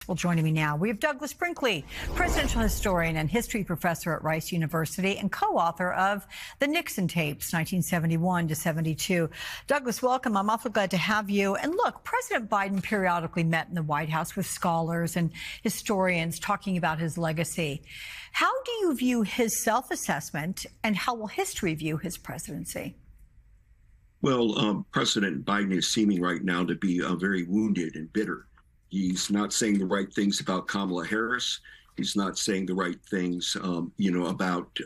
Well, joining me now, we have Douglas Brinkley, presidential historian and history professor at Rice University and co-author of The Nixon Tapes, 1971 to 72. Douglas, welcome. I'm awfully glad to have you. And look, President Biden periodically met in the White House with scholars and historians talking about his legacy. How do you view his self-assessment, and how will history view his presidency? Well, President Biden is seeming right now to be very wounded and bitter. He's not saying the right things about Kamala Harris. He's not saying the right things, about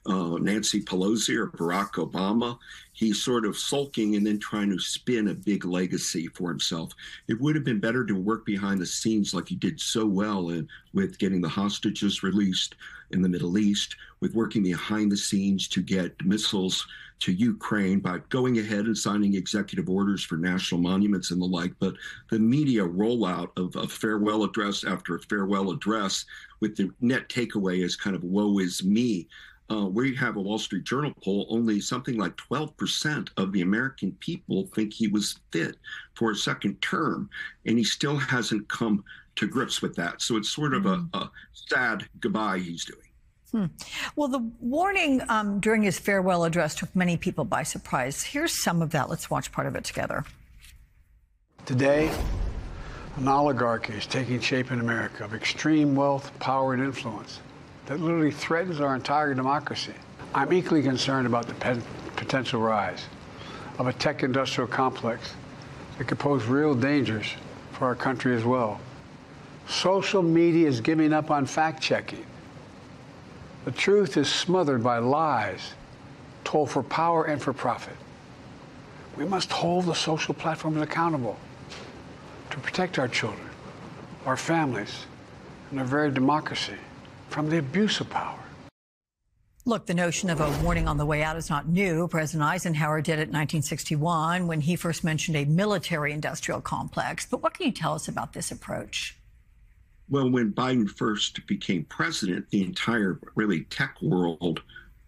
Nancy Pelosi or Barack Obama. He's sort of sulking and then trying to spin a big legacy for himself. It would have been better to work behind the scenes like he did so well with getting the hostages released in the Middle East, with working behind the scenes to get missiles to Ukraine by going ahead and signing executive orders for national monuments and the like. But the media rollout of a farewell address after a farewell address, with the net takeaway is kind of woe is me. We have a Wall Street Journal poll, only something like 12% of the American people think he was fit for a second term, and he still hasn't come to grips with that. So it's sort of a sad goodbye he's doing. Well, the warning during his farewell address took many people by surprise. Here's some of that. Let's watch part of it together. Today, an oligarchy is taking shape in America of extreme wealth, power, and influence that literally threatens our entire democracy. I'm equally concerned about the potential rise of a tech industrial complex that could pose real dangers for our country as well. Social media is giving up on fact-checking. The truth is smothered by lies told for power and for profit. We must hold the social platforms accountable to protect our children, our families, and our very democracy from the abuse of power. Look, the notion of a warning on the way out is not new. President Eisenhower did it in 1961 when he first mentioned a military-industrial complex. But what can you tell us about this approach? Well, when Biden first became president, the entire really tech world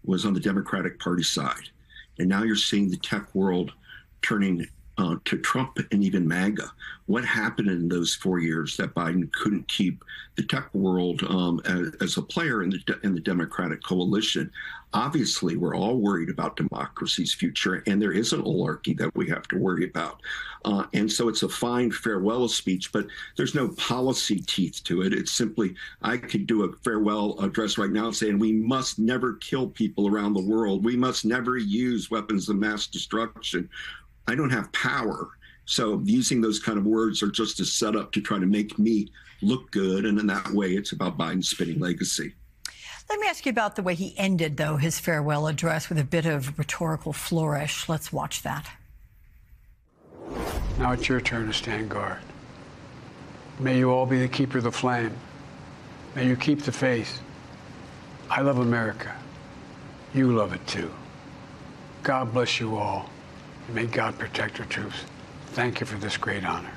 was on the Democratic Party side. And now you're seeing the tech world turning to Trump and even MAGA. What happened in those 4 years that Biden couldn't keep the tech world as a player in the Democratic coalition? Obviously, we're all worried about democracy's future, and there is an oligarchy that we have to worry about. And so it's a fine farewell speech, but there's no policy teeth to it. It's simply, I could do a farewell address right now saying we must never kill people around the world. We must never use weapons of mass destruction. I don't have power. So using those kind of words are just a setup to try to make me look good. And in that way, it's about Biden's spinning legacy. Let me ask you about the way he ended, though, his farewell address with a bit of rhetorical flourish. Let's watch that. Now it's your turn to stand guard. May you all be the keeper of the flame. May you keep the faith. I love America. You love it, too. God bless you all. May God protect our troops. Thank you for this great honor.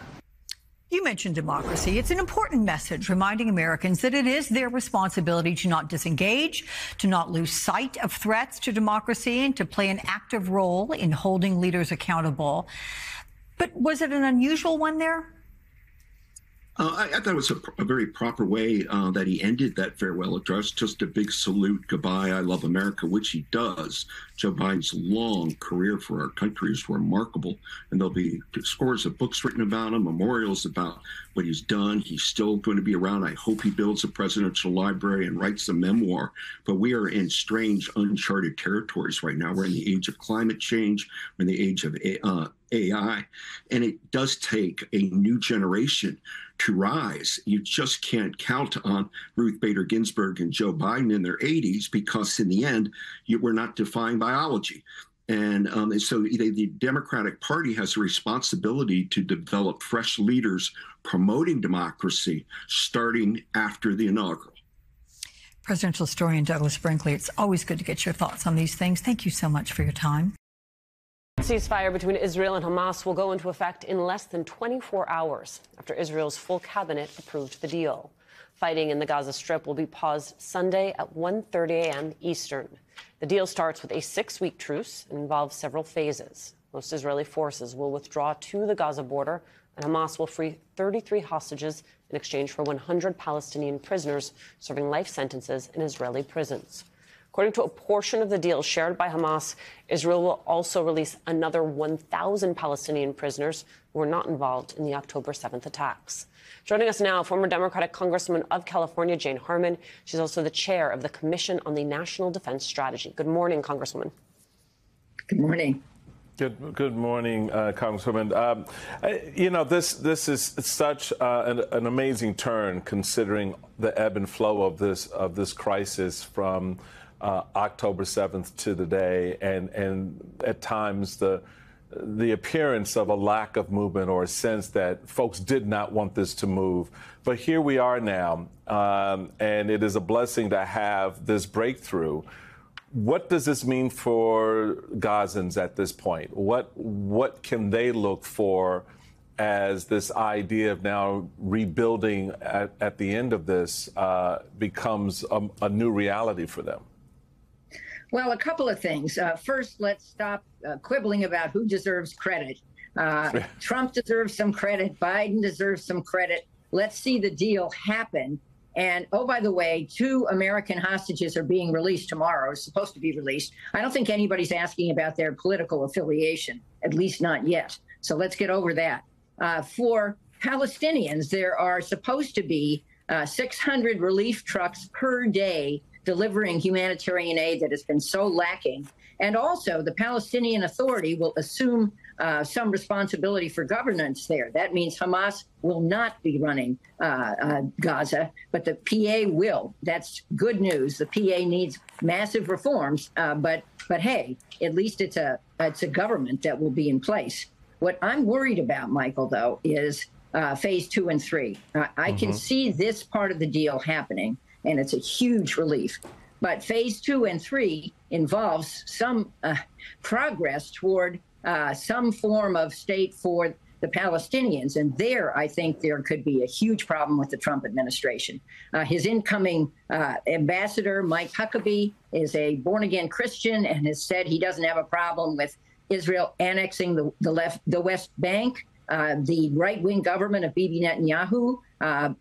You mentioned democracy. It's an important message reminding Americans that it is their responsibility to not disengage, to not lose sight of threats to democracy, and to play an active role in holding leaders accountable. But was it an unusual one there? I thought it was a very proper way that he ended that farewell address. Just a big salute, goodbye, I love America, which he does. Joe Biden's long career for our country is remarkable, and there'll be scores of books written about him, memorials about what he's done. He's still going to be around. I hope he builds a presidential library and writes a memoir. But we are in strange, uncharted territories right now. We're in the age of climate change. We're in the age of AI, and it does take a new generation to rise. You just can't count on Ruth Bader Ginsburg and Joe Biden in their 80s, because in the end, we're not defying biology. And so the Democratic Party has a responsibility to develop fresh leaders promoting democracy starting after the inaugural. Presidential historian Douglas Brinkley, it's always good to get your thoughts on these things. Thank you so much for your time. Ceasefire between Israel and Hamas will go into effect in less than 24 hours after Israel's full cabinet approved the deal. Fighting in the Gaza Strip will be paused Sunday at 1:30 a.m. Eastern. The deal starts with a 6-week truce and involves several phases. Most Israeli forces will withdraw to the Gaza border and Hamas will free 33 hostages in exchange for 100 Palestinian prisoners serving life sentences in Israeli prisons. According to a portion of the deal shared by Hamas, Israel will also release another 1,000 Palestinian prisoners who were not involved in the October 7th attacks. Joining us now, former Democratic Congresswoman of California, Jane Harman. She's also the chair of the Commission on the National Defense Strategy. Good morning, Congresswoman. Good morning. Good morning, Congresswoman. You know, this is such an amazing turn, considering the ebb and flow of this crisis from October 7th to the day, and at times the appearance of a lack of movement or a sense that folks did not want this to move. But here we are now, and it is a blessing to have this breakthrough. What does this mean for Gazans at this point? What can they look for as this idea of now rebuilding at the end of this becomes a new reality for them? Well, a couple of things. First, let's stop quibbling about who deserves credit. Trump deserves some credit. Biden deserves some credit. Let's see the deal happen. And, oh, by the way, 2 American hostages are being released tomorrow, or supposed to be released. I don't think anybody's asking about their political affiliation, at least not yet. So let's get over that. For Palestinians, there are supposed to be 600 relief trucks per day delivering humanitarian aid that has been so lacking. And also, the Palestinian Authority will assume some responsibility for governance there. That means Hamas will not be running Gaza, but the PA will. That's good news. The PA needs massive reforms, but hey, at least it's a government that will be in place. What I'm worried about, Michael, though, is phase 2 and 3. I can see this part of the deal happening, and it's a huge relief. But phase 2 and 3 involves some progress toward some form of state for the Palestinians. And there, I think there could be a huge problem with the Trump administration. His incoming ambassador, Mike Huckabee, is a born-again Christian and has said he doesn't have a problem with Israel annexing the West Bank. The right-wing government of Bibi Netanyahu,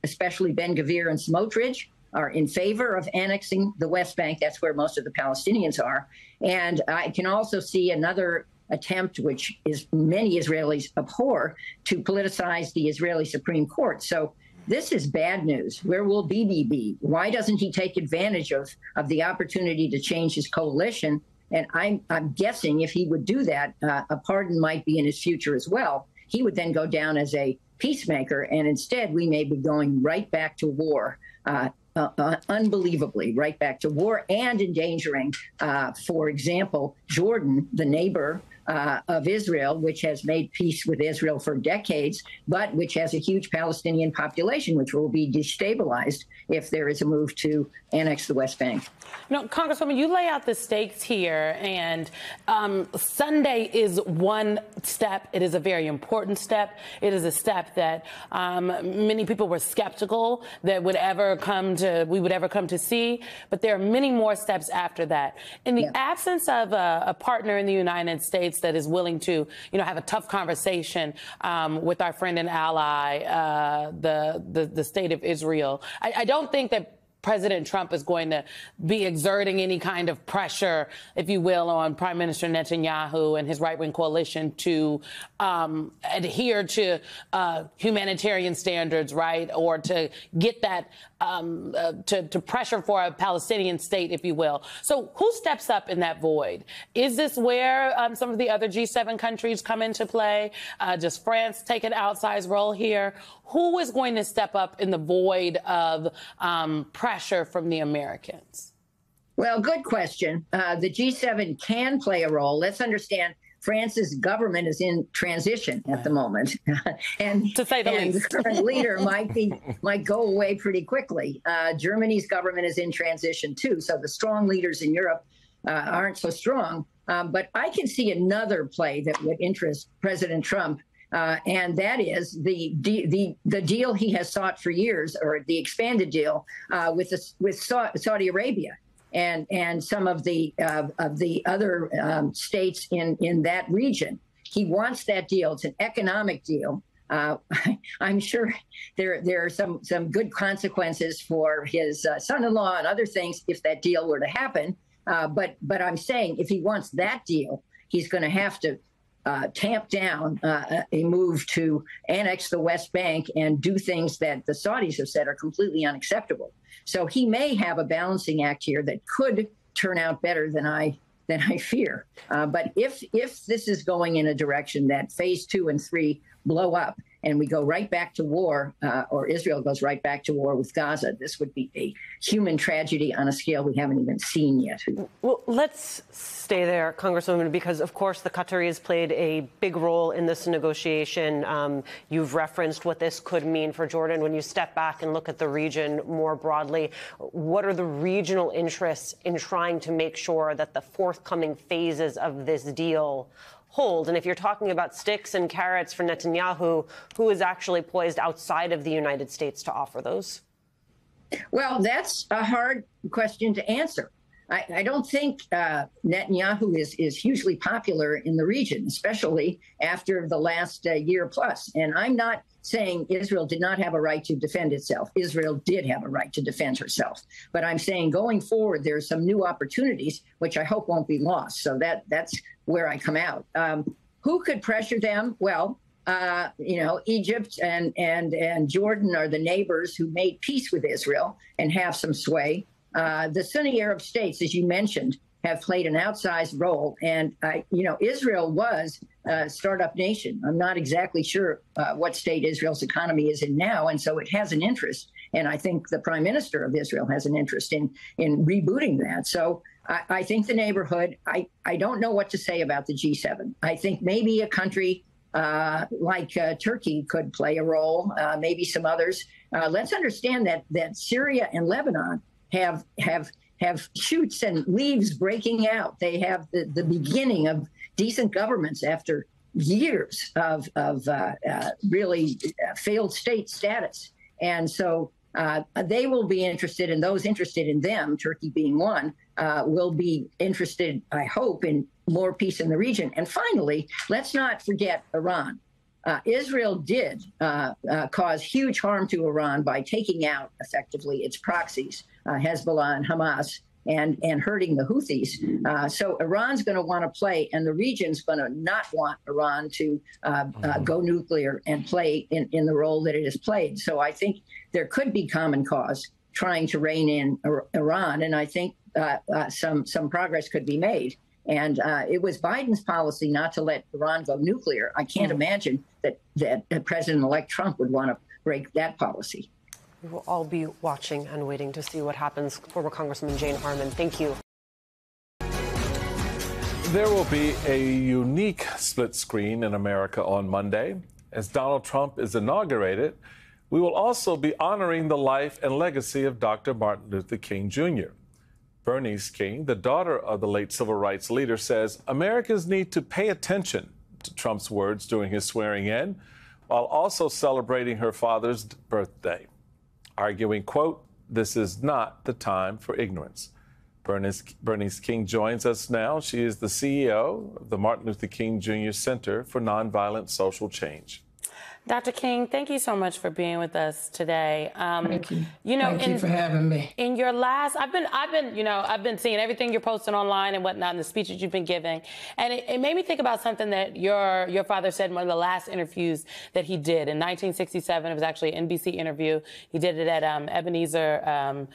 especially Ben-Gvir and Smotrich, are in favor of annexing the West Bank. That's where most of the Palestinians are. And I can also see another attempt, which is many Israelis abhor, to politicize the Israeli Supreme Court. So this is bad news. Where will Bibi be? Why doesn't he take advantage of the opportunity to change his coalition? And I'm guessing if he would do that, a pardon might be in his future as well. He would then go down as a peacemaker, and instead we may be going right back to war. Unbelievably, right back to war, and endangering, for example, Jordan, the neighbor of Israel, which has made peace with Israel for decades, but which has a huge Palestinian population, which will be destabilized if there is a move to annex the West Bank. You know, Congresswoman, you lay out the stakes here, and Sunday is one step. It is a very important step. It is a step that many people were skeptical that we would ever come to see. But there are many more steps after that. In the absence of a partner in the United States that is willing to, have a tough conversation with our friend and ally, the state of Israel, I don't think that President Trump is going to be exerting any kind of pressure, if you will, on Prime Minister Netanyahu and his right-wing coalition to adhere to humanitarian standards, right, or to get that to pressure for a Palestinian state, if you will. So who steps up in that void? Is this where some of the other G7 countries come into play? Does France take an outsized role here? Who is going to step up in the void of pressure from the Americans? Well, good question. The G7 can play a role. Let's understand France's government is in transition at the moment, and to say the least, the current leader might go away pretty quickly. Germany's government is in transition too, so the strong leaders in Europe aren't so strong. But I can see another play that would interest President Trump, and that is the deal he has sought for years, or the expanded deal with Saudi Arabia. And some of the other states in that region. He wants that deal. It's an economic deal. I'm sure there are some good consequences for his son-in-law and other things if that deal were to happen. But I'm saying if he wants that deal, he's going to have to tamp down a move to annex the West Bank and do things that the Saudis have said are completely unacceptable. So he may have a balancing act here that could turn out better than I fear. But if this is going in a direction that phase 2 and 3 blow up and we go right back to war, or Israel goes right back to war with Gaza, this would be a human tragedy on a scale we haven't even seen yet. Well, let's stay there, Congresswoman, because, of course, the Qataris played a big role in this negotiation. You've referenced what this could mean for Jordan. When you step back and look at the region more broadly, what are the regional interests in trying to make sure that the forthcoming phases of this deal hold? And if you're talking about sticks and carrots for Netanyahu, who is actually poised outside of the United States to offer those? Well, that's a hard question to answer. I don't think Netanyahu is hugely popular in the region, especially after the last year plus. And I'm not saying Israel did not have a right to defend itself. Israel did have a right to defend herself. But I'm saying going forward, there's some new opportunities, which I hope won't be lost. So that's where I come out. Who could pressure them? Well, Egypt and Jordan are the neighbors who made peace with Israel and have some sway. The Sunni Arab states, as you mentioned, have played an outsized role. And, Israel was a startup nation. I'm not exactly sure what state Israel's economy is in now. And so it has an interest. And I think the prime minister of Israel has an interest in rebooting that. So I think the neighborhood, I don't know what to say about the G7. I think maybe a country like Turkey could play a role, maybe some others. Let's understand that Syria and Lebanon have shoots and leaves breaking out. They have the beginning of decent governments after years of really failed state status. And so they will be interested, and those interested in them, Turkey being one, will be interested, I hope, in more peace in the region. And finally, let's not forget Iran. Israel did cause huge harm to Iran by taking out, effectively, its proxies, Hezbollah and Hamas, and hurting the Houthis. So Iran's going to want to play, and the region's going to not want Iran to go nuclear and play in the role that it has played. So I think there could be common cause trying to rein in Iran, and I think some progress could be made. And it was Biden's policy not to let Iran go nuclear. I can't imagine that President-elect Trump would want to break that policy. We will all be watching and waiting to see what happens. Former Congressman Jane Harman, thank you. There will be a unique split screen in America on Monday. As Donald Trump is inaugurated, we will also be honoring the life and legacy of Dr. Martin Luther King Jr. Bernice King, the daughter of the late civil rights leader, says Americans need to pay attention to Trump's words during his swearing in, while also celebrating her father's birthday, arguing, quote, "This is not the time for ignorance." Bernice King joins us now. She is the CEO of the Martin Luther King Jr. Center for Nonviolent Social Change. Dr. King, thank you so much for being with us today. Thank you. Thank you for having me. In your last, I've been seeing everything you're posting online and whatnot, and the speeches you've been giving, and it made me think about something that your father said in one of the last interviews that he did in 1967. It was actually an NBC interview. He did it at Ebenezer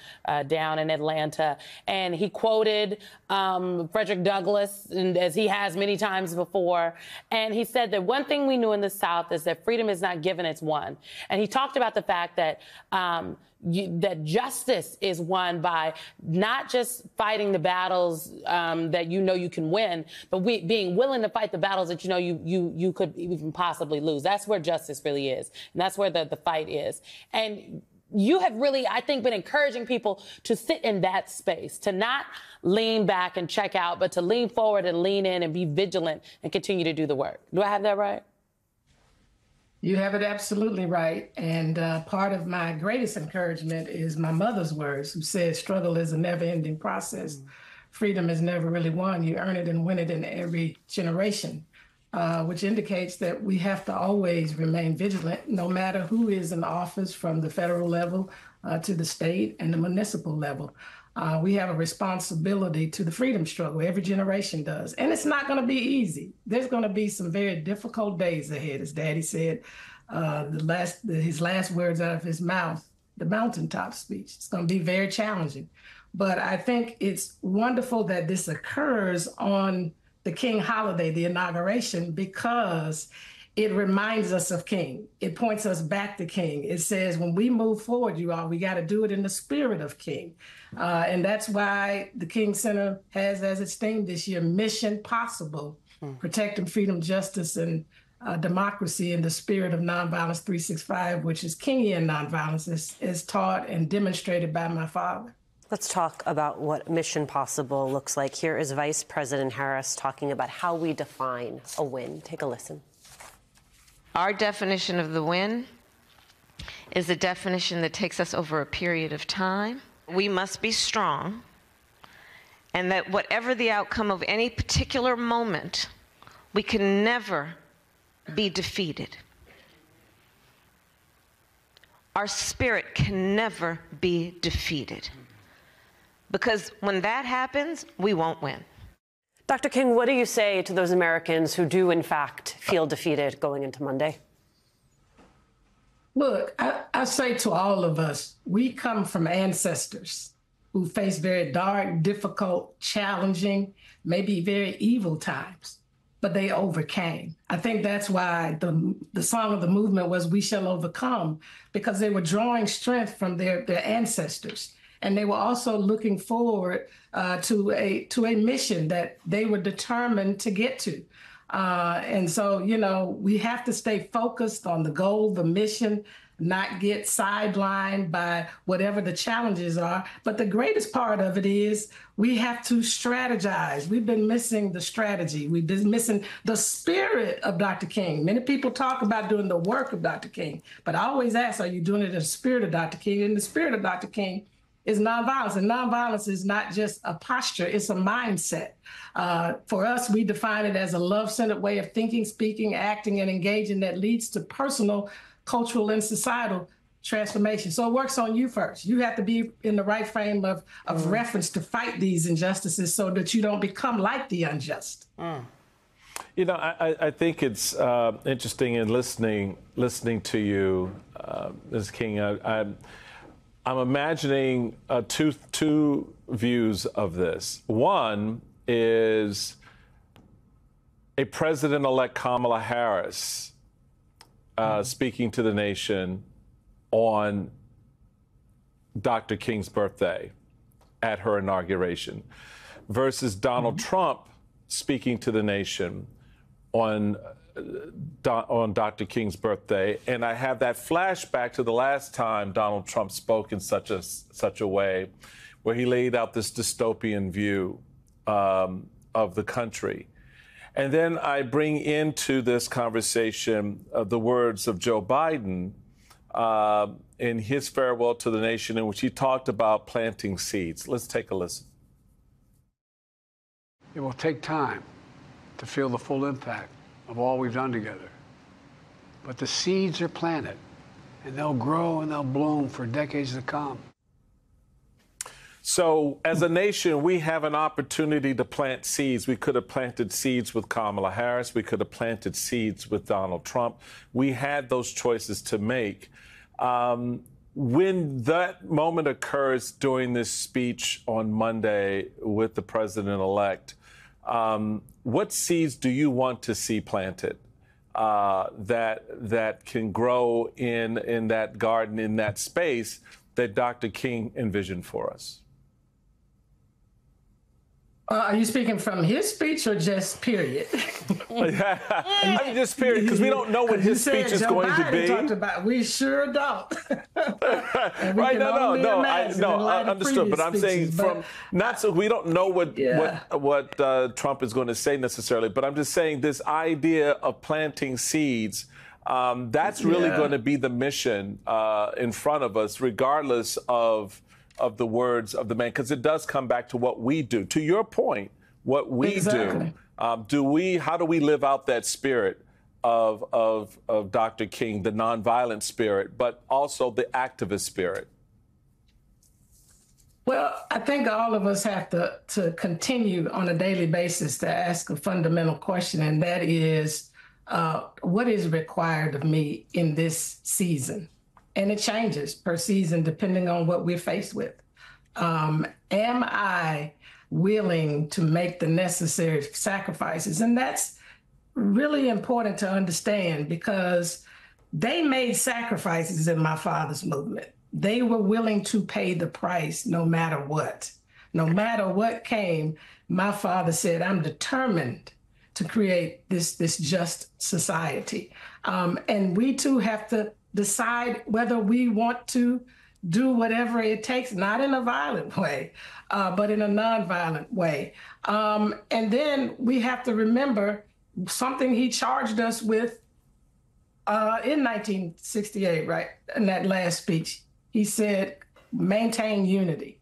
down in Atlanta, and he quoted Frederick Douglass, as he has many times before, and he said that one thing we knew in the South is that freedom is not given, it's won. And he talked about the fact that that justice is won by not just fighting the battles that you can win, but being willing to fight the battles that you could even possibly lose. That's where justice really is, and that's where the fight is. And you have really, I think, been encouraging people to sit in that space, to not lean back and check out, but to lean forward and lean in and be vigilant and continue to do the work. Do I have that right? You have it absolutely right. And part of my greatest encouragement is my mother's words, who said struggle is a never-ending process. Freedom is never really won. You earn it and win it in every generation. which indicates that we have to always remain vigilant, no matter who is in office, from the federal level to the state and the municipal level. We have a responsibility to the freedom struggle. Every generation does. And it's not going to be easy. There's going to be some very difficult days ahead, as Daddy said. His last words out of his mouth, the mountaintop speech. It's going to be very challenging. But I think it's wonderful that this occurs on the King holiday, the inauguration, because it reminds us of King. It points us back to King. It says, when we move forward, you all, we got to do it in the spirit of King. And that's why the King Center has as its theme this year, Mission Possible, protecting freedom, justice, and democracy in the spirit of Nonviolence 365, which is Kingian nonviolence, is taught and demonstrated by my father. Let's talk about what Mission Possible looks like. Here is Vice President Harris talking about how we define a win. Take a listen. Our definition of the win is a definition that takes us over a period of time. We must be strong, and that whatever the outcome of any particular moment, we can never be defeated. Our spirit can never be defeated, because when that happens, we won't win. Dr. King, what do you say to those Americans who do, in fact, feel defeated going into Monday? Look, I say to all of us, we come from ancestors who faced very dark, difficult, challenging, maybe very evil times, but they overcame. I think that's why the song of the movement was "We Shall Overcome," because they were drawing strength from their ancestors. And they were also looking forward to a mission that they were determined to get to. And so, you know, we have to stay focused on the goal, the mission, not get sidelined by whatever the challenges are. But the greatest part of it is we have to strategize. We've been missing the strategy. We've been missing the spirit of Dr. King. Many people talk about doing the work of Dr. King, but I always ask, are you doing it in the spirit of Dr. King? In the spirit of Dr. King is nonviolence. And nonviolence is not just a posture, it's a mindset. For us, we define it as a love-centered way of thinking, speaking, acting, and engaging that leads to personal, cultural, and societal transformation. So it works on you first. You have to be in the right frame of reference to fight these injustices so that you don't become like the unjust. You know, I think it's interesting in listening to you, Ms. King. I'm imagining two views of this. One is a President-elect Kamala Harris speaking to the nation on Dr. King's birthday at her inauguration versus Donald Trump speaking to the nation on Dr. King's birthday. And I have that flashback to the last time Donald Trump spoke in such a way where he laid out this dystopian view of the country. And then I bring into this conversation the words of Joe Biden in his farewell to the nation, in which he talked about planting seeds. Let's take a listen. It will take time to feel the full impact of all we've done together. But the seeds are planted, and they'll grow and they'll bloom for decades to come. So as a nation, we have an opportunity to plant seeds. We could have planted seeds with Kamala Harris. We could have planted seeds with Donald Trump. We had those choices to make. When that moment occurs during this speech on Monday with the president-elect, what seeds do you want to see planted that can grow in that garden, in that space that Dr. King envisioned for us? Are you speaking from his speech or just period? I mean, just period, because we don't know what his speech is going to be. Talked about, we sure don't. Right? No, I understood. But I'm saying we don't know what Trump is going to say necessarily. But I'm just saying this idea of planting seeds. That's really going to be the mission in front of us, regardless of the words of the man, because it does come back to what we do. To your point, what we Exactly. do. How do we live out that spirit of Dr. King, the nonviolent spirit, but also the activist spirit? Well, I think all of us have to continue on a daily basis to ask a fundamental question, and that is, what is required of me in this season? And it changes per season depending on what we're faced with. Am I willing to make the necessary sacrifices? And that's really important to understand, because they made sacrifices in my father's movement. They were willing to pay the price no matter what. No matter what came, my father said, I'm determined to create this just society. And we too have to decide whether we want to do whatever it takes, not in a violent way, but in a nonviolent way. And then we have to remember something he charged us with in 1968, right? In that last speech. He said, maintain unity.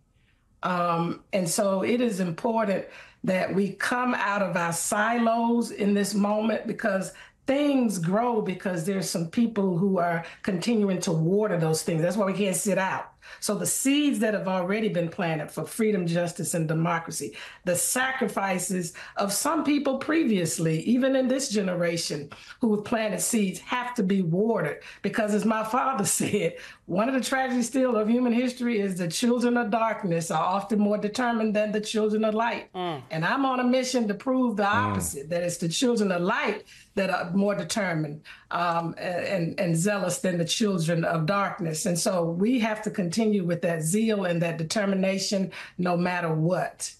And so it is important that we come out of our silos in this moment, because things grow because there's some people who are continuing to water those things. That's why we can't sit out. So the seeds that have already been planted for freedom, justice, and democracy, the sacrifices of some people previously, even in this generation, who have planted seeds, have to be watered. Because as my father said, one of the tragedies still of human history is the children of darkness are often more determined than the children of light. And I'm on a mission to prove the opposite, that it's the children of light that are more determined and zealous than the children of darkness. And so we have to continue with that zeal and that determination no matter what.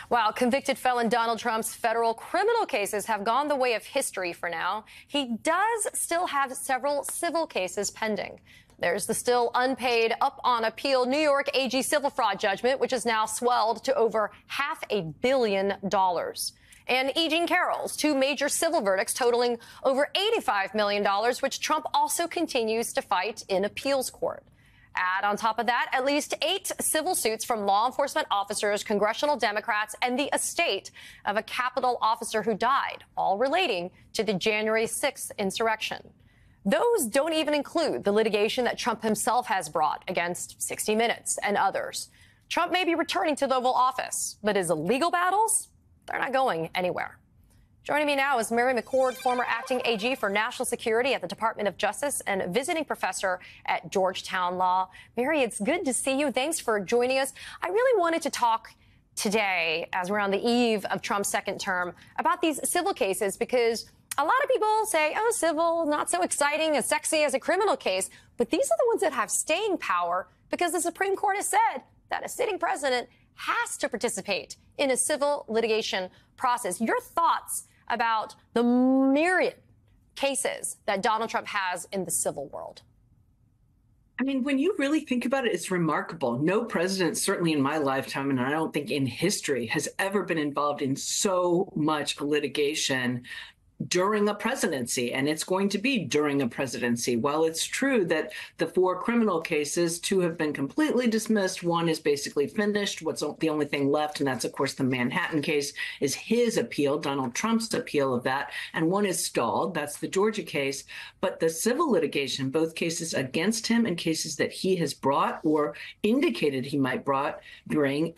While convicted felon Donald Trump's federal criminal cases have gone the way of history for now, he does still have several civil cases pending. There's the still unpaid, up on appeal New York AG civil fraud judgment, which has now swelled to over $500 million. And E. Jean Carroll's two major civil verdicts totaling over $85 million, which Trump also continues to fight in appeals court. Add on top of that, at least 8 civil suits from law enforcement officers, congressional Democrats, and the estate of a Capitol officer who died, all relating to the January 6th insurrection. Those don't even include the litigation that Trump himself has brought against 60 Minutes and others. Trump may be returning to the Oval Office, but his legal battles, they're not going anywhere. Joining me now is Mary McCord, former acting AG for National Security at the Department of Justice and visiting professor at Georgetown Law. Mary, it's good to see you. Thanks for joining us. I really wanted to talk today, as we're on the eve of Trump's second term, about these civil cases, because a lot of people say, oh, civil, not so exciting, as sexy as a criminal case. But these are the ones that have staying power, because the Supreme Court has said that a sitting president has to participate in a civil litigation process. Your thoughts about the myriad cases that Donald Trump has in the civil world? I mean, when you really think about it, it's remarkable. No president, certainly in my lifetime, and I don't think in history, has ever been involved in so much litigation during a presidency, and it's going to be during a presidency. While it's true that the 4 criminal cases, 2 have been completely dismissed, 1 is basically finished. What's the only thing left, and that's, of course, the Manhattan case, is his appeal, Donald Trump's appeal of that, and 1 is stalled. That's the Georgia case. But the civil litigation, both cases against him and cases that he has brought or indicated he might bring,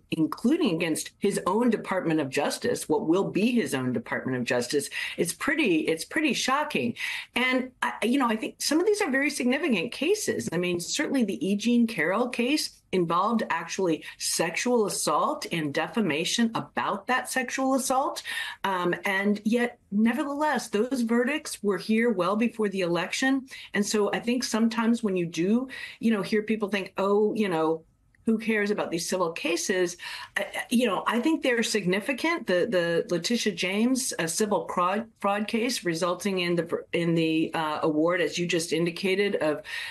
including against his own Department of Justice, what will be his own Department of Justice, it's pretty shocking. And, I think some of these are very significant cases. I mean, certainly the E. Jean Carroll case involved actually sexual assault and defamation about that sexual assault. And yet, nevertheless, those verdicts were here well before the election. And so I think sometimes when you do, hear people think, who cares about these civil cases? I think they're significant. The Letitia James civil fraud case resulting in the award, as you just indicated,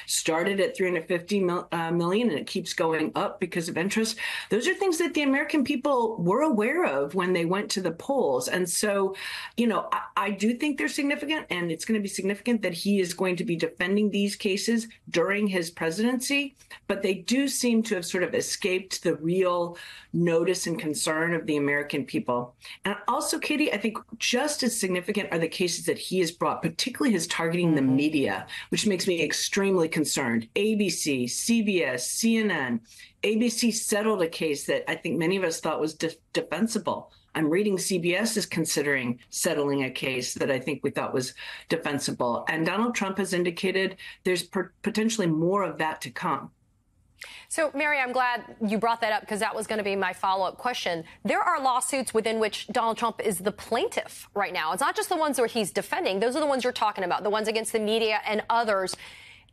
started at $350 million, and it keeps going up because of interest. Those are things that the American people were aware of when they went to the polls. And so, I do think they're significant, and it's going to be significant that he is going to be defending these cases during his presidency. But they do seem to have sort of of escaped the real notice and concern of the American people. And also, Katie, I think just as significant are the cases that he has brought, particularly his targeting the media, which makes me extremely concerned. ABC, CBS, CNN. ABC settled a case that I think many of us thought was defensible. I'm reading CBS is considering settling a case that I think we thought was defensible. And Donald Trump has indicated there's potentially more of that to come. So, Mary, I'm glad you brought that up because that was going to be my follow-up question. There are lawsuits within which Donald Trump is the plaintiff right now. It's not just the ones where he's defending. Those are the ones you're talking about, the ones against the media and others.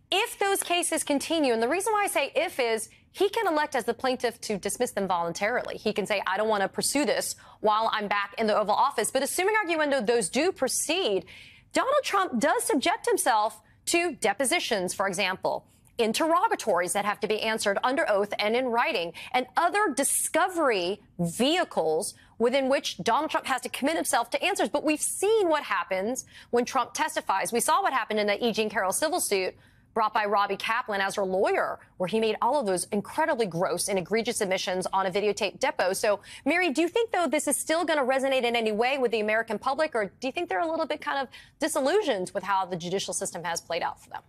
If those cases continue, and the reason why I say if is he can elect as the plaintiff to dismiss them voluntarily. He can say, I don't want to pursue this while I'm back in the Oval Office. But assuming, arguendo, those do proceed, Donald Trump does subject himself to depositions, for example, interrogatories that have to be answered under oath and in writing, and other discovery vehicles within which Donald Trump has to commit himself to answers. But we've seen what happens when Trump testifies. We saw what happened in the E. Jean Carroll civil suit brought by Robbie Kaplan as her lawyer, where he made all of those incredibly gross and egregious admissions on a videotape depo. So, Mary, do you think, though, this is still going to resonate in any way with the American public, or do you think they're a little bit kind of disillusioned with how the judicial system has played out for them?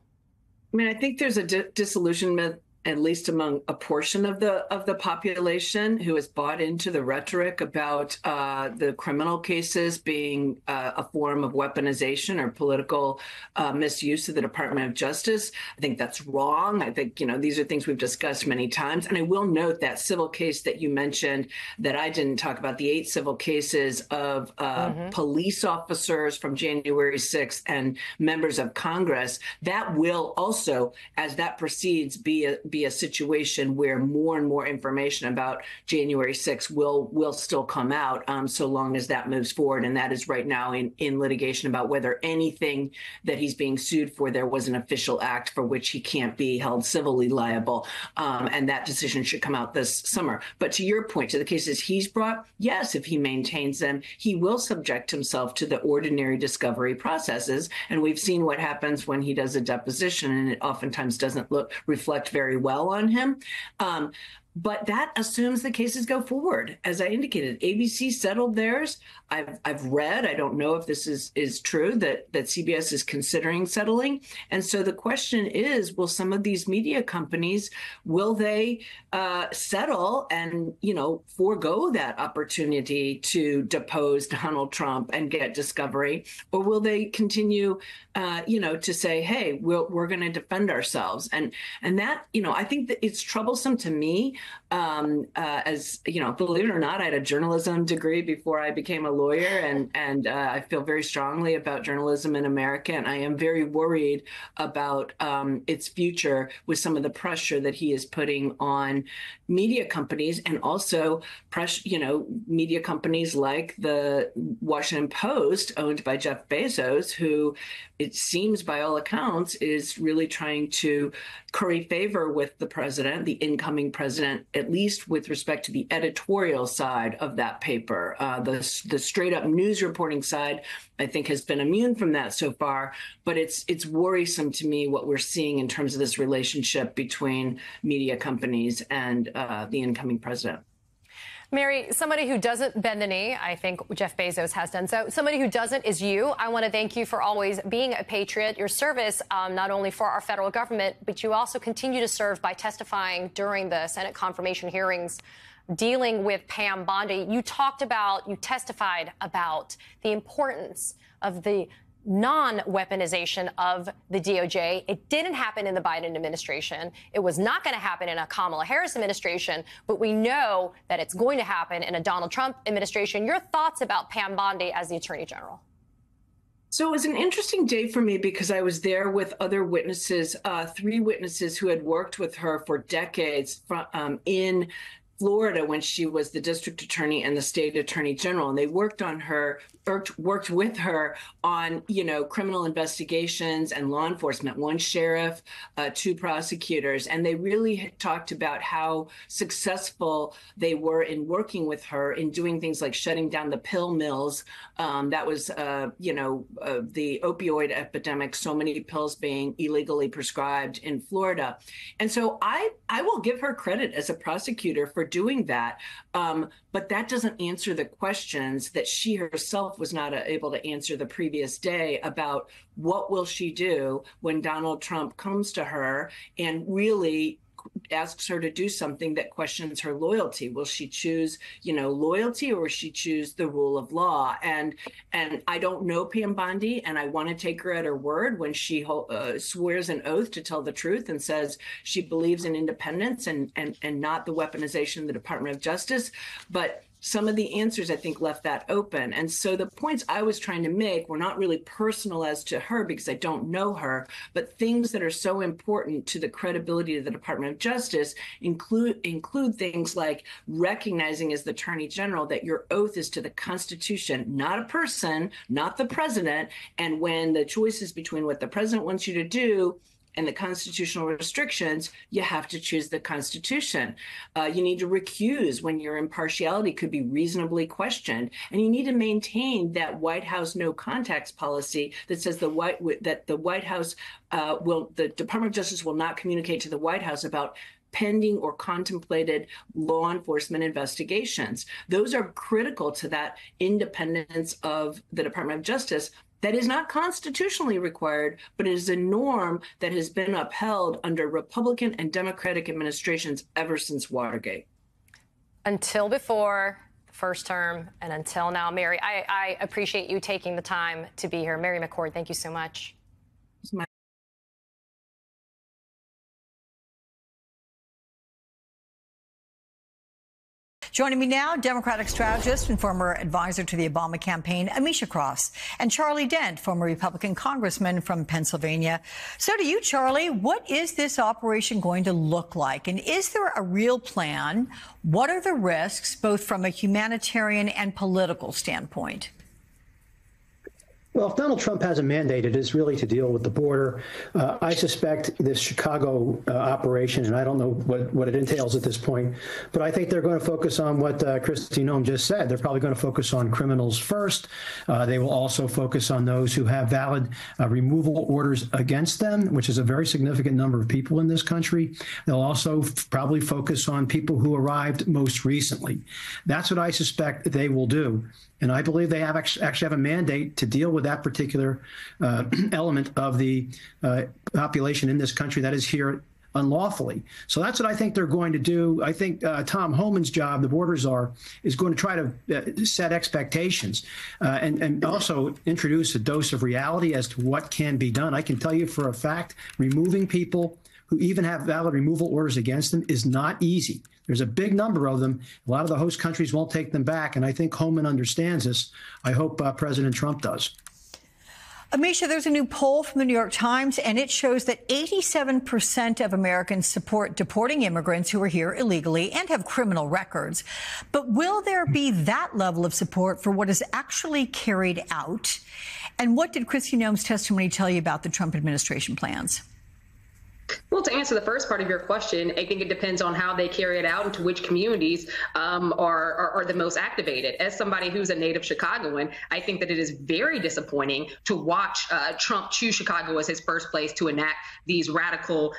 I mean, I think there's a disillusionment, at least among a portion of the population who has bought into the rhetoric about the criminal cases being a form of weaponization or political misuse of the Department of Justice. I think that's wrong. I think, these are things we've discussed many times. And I will note that civil case that you mentioned that I didn't talk about, the 8 civil cases of police officers from January 6th and members of Congress, that will also, as that proceeds, be a situation where more and more information about January 6th will still come out so long as that moves forward. And that is right now in litigation about whether anything that he's being sued for, there was an official act for which he can't be held civilly liable. And that decision should come out this summer. But to your point, to the cases he's brought, yes, if he maintains them, he will subject himself to the ordinary discovery processes. And we've seen what happens when he does a deposition, and it oftentimes doesn't reflect very well on him. But that assumes the cases go forward. As I indicated, ABC settled theirs. I've read, I don't know if this is true, that CBS is considering settling. And so the question is, will some of these media companies, will they settle and, forego that opportunity to depose Donald Trump and get discovery? Or will they continue, to say, hey, we're going to defend ourselves? And that, I think that it's troublesome to me. As believe it or not, I had a journalism degree before I became a lawyer, and I feel very strongly about journalism in America, and I am very worried about its future with some of the pressure that he is putting on media companies, and also media companies like the Washington Post, owned by Jeff Bezos, who it seems by all accounts is really trying to curry favor with the president, the incoming president, at least with respect to the editorial side of that paper. The straight up news reporting side, I think, has been immune from that so far. But it's worrisome to me what we're seeing in terms of this relationship between media companies and the incoming president. Mary, somebody who doesn't bend the knee, I think Jeff Bezos has done so. Somebody who doesn't is you. I want to thank you for always being a patriot. Your service, not only for our federal government, but you also continue to serve by testifying during the Senate confirmation hearings dealing with Pam Bondi. You testified about the importance of the non-weaponization of the DOJ. It didn't happen in the Biden administration. It was not going to happen in a Kamala Harris administration, but we know that it's going to happen in a Donald Trump administration. Your thoughts about Pam Bondi as the Attorney General? So it was an interesting day for me because I was there with other witnesses, 3 witnesses who had worked with her for decades in Florida when she was the district attorney and the state attorney general. And they worked on her worked with her on, criminal investigations and law enforcement, one sheriff, two prosecutors. And they really talked about how successful they were in working with her in doing things like shutting down the pill mills. That was, the opioid epidemic, so many pills being illegally prescribed in Florida. And so I will give her credit as a prosecutor for doing that. But that doesn't answer the questions that she herself was not able to answer the previous day about what will she do when Donald Trump comes to her and really asks her to do something that questions her loyalty. Will she choose, loyalty, or will she choose the rule of law? And I don't know Pam Bondi, and I want to take her at her word when she swears an oath to tell the truth and says she believes in independence and not the weaponization of the Department of Justice. But some of the answers, I think, left that open. And so the points I was trying to make were not really personal as to her because I don't know her, but things that are so important to the credibility of the Department of Justice include things like recognizing as the Attorney General that your oath is to the Constitution, not a person, not the president. And when the choice is between what the president wants you to do and the constitutional restrictions, you have to choose the Constitution. You need to recuse when your impartiality could be reasonably questioned. And you need to maintain that White House no contacts policy that says the White House the Department of Justice will not communicate to the White House about pending or contemplated law enforcement investigations. Those are critical to that independence of the Department of Justice. That is not constitutionally required, but it is a norm that has been upheld under Republican and Democratic administrations ever since Watergate. Until before the first term and until now, Mary, I appreciate you taking the time to be here. Mary McCord, thank you so much. Joining me now, Democratic strategist and former advisor to the Obama campaign, Amisha Cross, and Charlie Dent, former Republican congressman from Pennsylvania. So to you, Charlie, what is this operation going to look like? And is there a real plan? What are the risks, both from a humanitarian and political standpoint? Well, if Donald Trump has a mandate, it is really to deal with the border. I suspect this Chicago operation, and I don't know what it entails at this point, but I think they're going to focus on what Kristi Noem just said. They're probably going to focus on criminals first. They will also focus on those who have valid removal orders against them, which is a very significant number of people in this country. They'll also probably focus on people who arrived most recently. That's what I suspect they will do. And I believe they actually have a mandate to deal with that particular element of the population in this country that is here unlawfully. So that's what I think they're going to do. I think Tom Homan's job, the border czar, is going to try to set expectations and also introduce a dose of reality as to what can be done. I can tell you for a fact, removing people who even have valid removal orders against them is not easy. There's a big number of them. A lot of the host countries won't take them back, and I think Homan understands this. I hope President Trump does. Amisha, there's a new poll from the New York Times, and it shows that 87% of Americans support deporting immigrants who are here illegally and have criminal records. But will there be that level of support for what is actually carried out? And what did Kristi Noem's testimony tell you about the Trump administration plans? Well, to answer the first part of your question, I think it depends on how they carry it out and to which communities are the most activated. As somebody who's a native Chicagoan, I think that it is very disappointing to watch Trump choose Chicago as his first place to enact these radical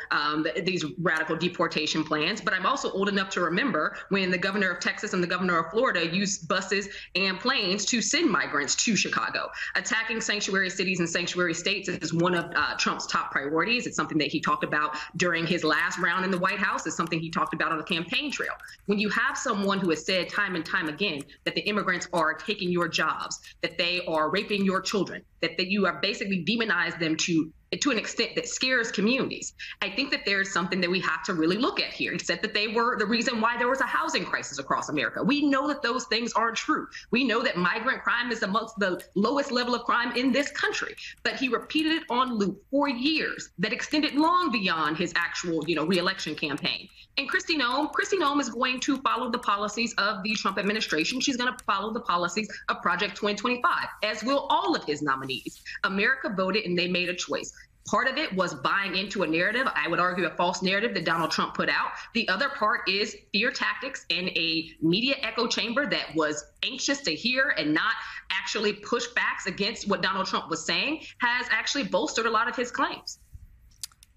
deportation plans. But I'm also old enough to remember when the governor of Texas and the governor of Florida used buses and planes to send migrants to Chicago. Attacking sanctuary cities and sanctuary states is one of Trump's top priorities. It's something that he talked about during his last round in the White House. Is something he talked about on the campaign trail. When you have someone who has said time and time again that the immigrants are taking your jobs, that they are raping your children, that you are basically demonized them to to an extent that scares communities. I think that there's something that we have to really look at here. He said that they were the reason why there was a housing crisis across America. We know that those things aren't true. We know that migrant crime is amongst the lowest level of crime in this country, but he repeated it on loop for years that extended long beyond his actual, re-election campaign. And Kristi Noem is going to follow the policies of the Trump administration. She's going to follow the policies of Project 2025, as will all of his nominees. America voted and they made a choice. Part of it was buying into a narrative, I would argue a false narrative that Donald Trump put out. The other part is fear tactics and a media echo chamber that was anxious to hear and not actually push backs against what Donald Trump was saying has actually bolstered a lot of his claims.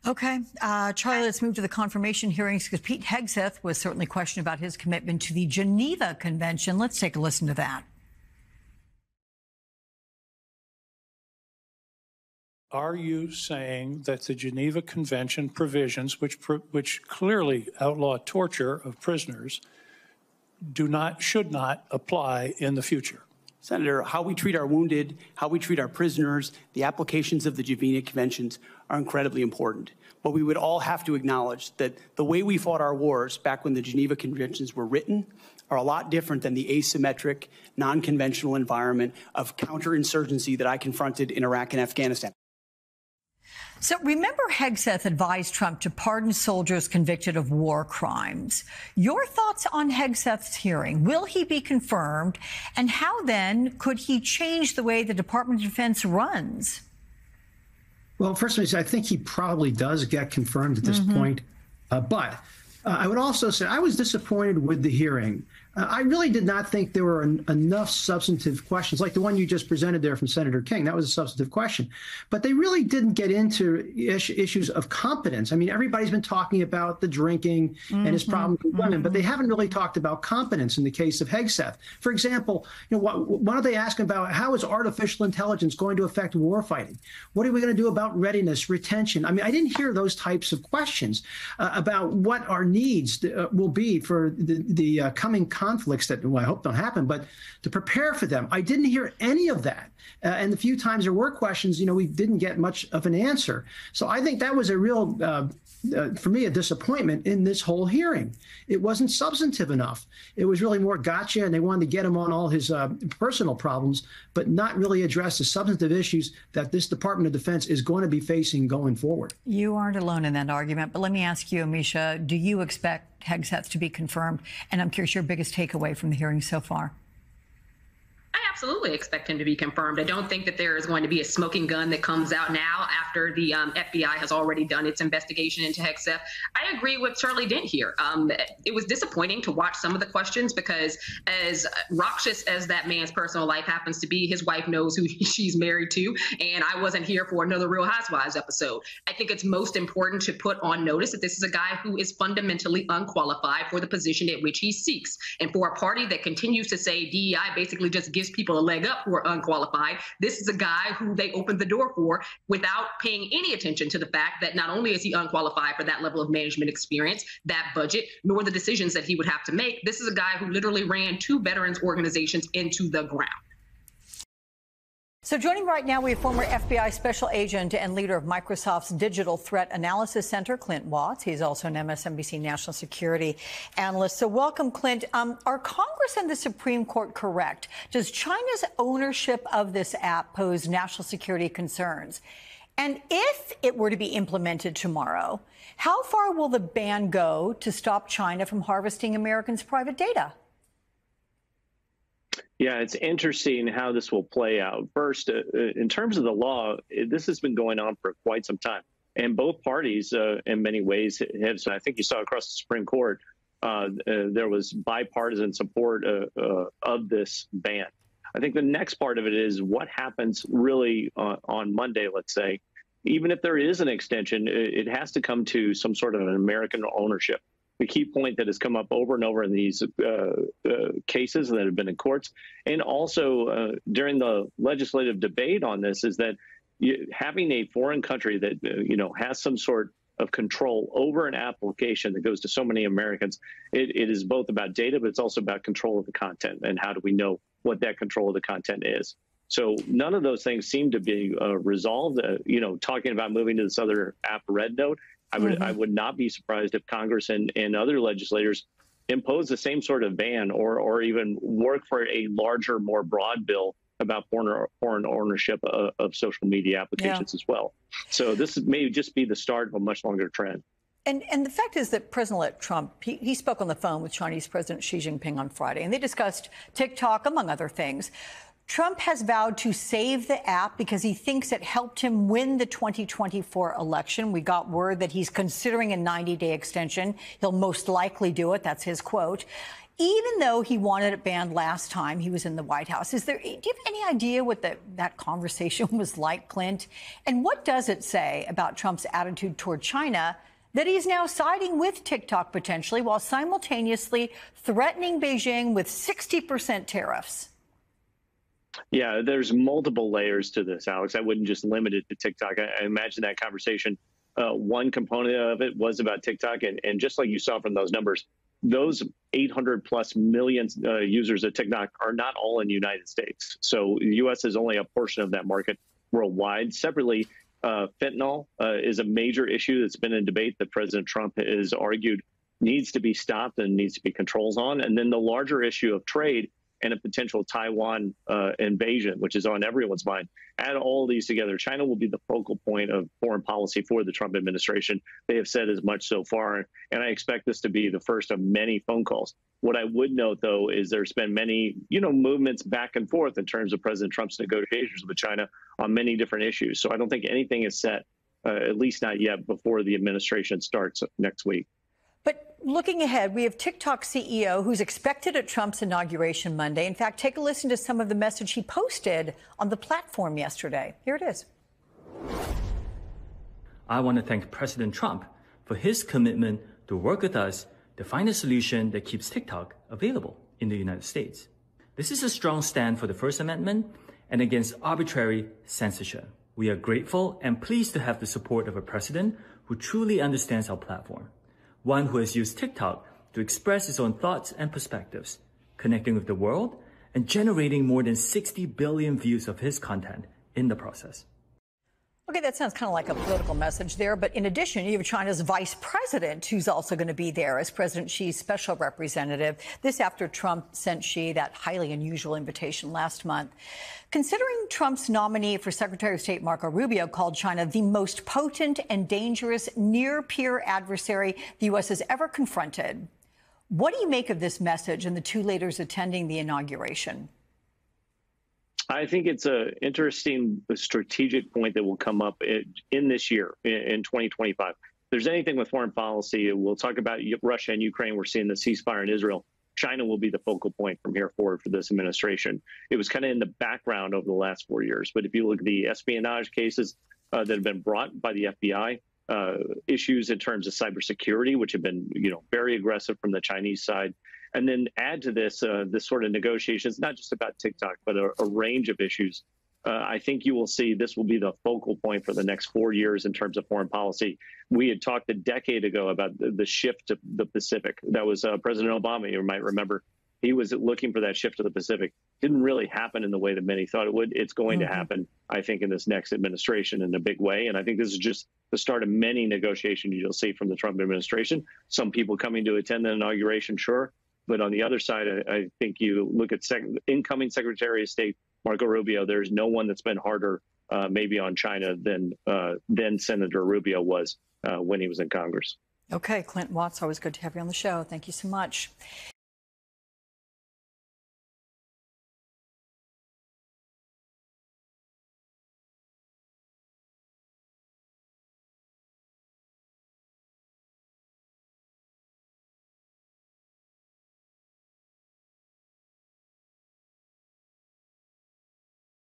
Okay. Charlie, let's move to the confirmation hearings because Pete Hegseth was certainly questioned about his commitment to the Geneva Convention. Let's take a listen to that. Are you saying that the Geneva Convention provisions, which clearly outlaw torture of prisoners, should not apply in the future? Senator, how we treat our wounded, how we treat our prisoners, the applications of the Geneva Conventions are incredibly important. But we would all have to acknowledge that the way we fought our wars back when the Geneva Conventions were written are a lot different than the asymmetric, non-conventional environment of counterinsurgency that I confronted in Iraq and Afghanistan. So remember, Hegseth advised Trump to pardon soldiers convicted of war crimes. Your thoughts on Hegseth's hearing? Will he be confirmed? And how then could he change the way the Department of Defense runs? Well, first of all, I think he probably does get confirmed at this point. But I would also say I was disappointed with the hearing. I really did not think there were enough substantive questions, like the one you just presented there from Senator King. That was a substantive question. But they really didn't get into issues of competence. I mean, everybody's been talking about the drinking and his problem with women, but they haven't really talked about competence in the case of Hegseth. For example, why don't they ask about how is artificial intelligence going to affect warfighting? What are we going to do about readiness, retention? I mean, I didn't hear those types of questions about what our needs will be for the coming conflicts that I hope don't happen, but to prepare for them. I didn't hear any of that. And the few times there were questions, we didn't get much of an answer. So I think that was a real, for me, a disappointment in this whole hearing. It wasn't substantive enough. It was really more gotcha, and they wanted to get him on all his personal problems, but not really address the substantive issues that this Department of Defense is going to be facing going forward. You aren't alone in that argument, but let me ask you, Amisha, do you expect Hegseth to be confirmed? And I'm curious your biggest takeaway from the hearing so far. I absolutely expect him to be confirmed. I don't think that there is going to be a smoking gun that comes out now after the FBI has already done its investigation into Hegseth. I agree with Charlie Dent here. It was disappointing to watch some of the questions because as noxious as that man's personal life happens to be, his wife knows who she's married to, and I wasn't here for another Real Housewives episode. I think it's most important to put on notice that this is a guy who is fundamentally unqualified for the position at which he seeks. And for a party that continues to say DEI basically just gives people a leg up who are unqualified, this is a guy who they opened the door for without paying any attention to the fact that not only is he unqualified for that level of management experience, that budget, nor the decisions that he would have to make. This is a guy who literally ran 2 veterans organizations into the ground. So joining right now, we have former FBI special agent and leader of Microsoft's Digital Threat Analysis Center, Clint Watts. He's also an MSNBC national security analyst. So welcome, Clint. Are Congress and the Supreme Court correct? Does China's ownership of this app pose national security concerns? And if it were to be implemented tomorrow, how far will the ban go to stop China from harvesting Americans' private data? Yeah, it's interesting how this will play out. First, in terms of the law, this has been going on for quite some time. And both parties, in many ways, have, so I think you saw across the Supreme Court, there was bipartisan support of this ban. I think the next part of it is what happens really on Monday, let's say. Even if there is an extension, it has to come to some sort of an American ownership. The key point that has come up over and over in these cases that have been in courts, and also during the legislative debate on this, is that having a foreign country that has some sort of control over an application that goes to so many Americans, it is both about data, but it's also about control of the content. And how do we know what that control of the content is? So none of those things seem to be resolved. Talking about moving to this other app, Red Note, I would not be surprised if Congress and other legislators impose the same sort of ban or even work for a larger, more broad bill about foreign ownership of social media applications as well. So this may just be the start of a much longer trend. And the fact is that President-elect Trump, he spoke on the phone with Chinese President Xi Jinping on Friday, and they discussed TikTok, among other things. Trump has vowed to save the app because he thinks it helped him win the 2024 election. We got word that he's considering a 90-day extension. He'll most likely do it. That's his quote. Even though he wanted it banned last time he was in the White House. Do you have any idea what that conversation was like, Clint? And what does it say about Trump's attitude toward China that he's now siding with TikTok potentially while simultaneously threatening Beijing with 60% tariffs? Yeah, there's multiple layers to this, Alex. I wouldn't just limit it to TikTok. I imagine that conversation, one component of it was about TikTok. And just like you saw from those numbers, those 800 plus million users of TikTok are not all in the United States. So the U.S. is only a portion of that market worldwide. Separately, fentanyl is a major issue that's been in debate that President Trump has argued needs to be stopped and needs to be controls on. And then the larger issue of trade and a potential Taiwan invasion, which is on everyone's mind. Add all these together, China will be the focal point of foreign policy for the Trump administration. They have said as much so far, and I expect this to be the first of many phone calls. What I would note, though, is there's been many, movements back and forth in terms of President Trump's negotiations with China on many different issues. So I don't think anything is set, at least not yet, before the administration starts next week. But looking ahead, we have TikTok CEO who's expected at Trump's inauguration Monday. In fact, take a listen to some of the message he posted on the platform yesterday. Here it is. I want to thank President Trump for his commitment to work with us to find a solution that keeps TikTok available in the United States. This is a strong stand for the First Amendment and against arbitrary censorship. We are grateful and pleased to have the support of a president who truly understands our platform. One who has used TikTok to express his own thoughts and perspectives, connecting with the world and generating more than 60 billion views of his content in the process. Okay, that sounds kind of like a political message there. But in addition, you have China's vice president, who's also going to be there as President Xi's special representative. This after Trump sent Xi that highly unusual invitation last month. Considering Trump's nominee for Secretary of State Marco Rubio called China the most potent and dangerous near-peer adversary the U.S. has ever confronted, what do you make of this message and the two leaders attending the inauguration? I think it's an interesting strategic point that will come up in this year, in 2025. If there's anything with foreign policy, we'll talk about Russia and Ukraine. We're seeing the ceasefire in Israel. China will be the focal point from here forward for this administration. It was kind of in the background over the last 4 years. But if you look at the espionage cases that have been brought by the FBI, issues in terms of cybersecurity, which have been, very aggressive from the Chinese side, and then add to this this sort of negotiations, not just about TikTok, but a range of issues. I think you will see this will be the focal point for the next 4 years in terms of foreign policy. We had talked a decade ago about the shift to the Pacific. That was President Obama, you might remember. He was looking for that shift to the Pacific. Didn't really happen in the way that many thought it would. It's going to happen, I think, in this next administration in a big way. And I think this is just the start of many negotiations you'll see from the Trump administration. Some people coming to attend the inauguration, sure. But on the other side, I think you look at incoming Secretary of State Marco Rubio. There's no one that's been harder maybe on China than Senator Rubio was when he was in Congress. Okay, Clint Watts, always good to have you on the show. Thank you so much.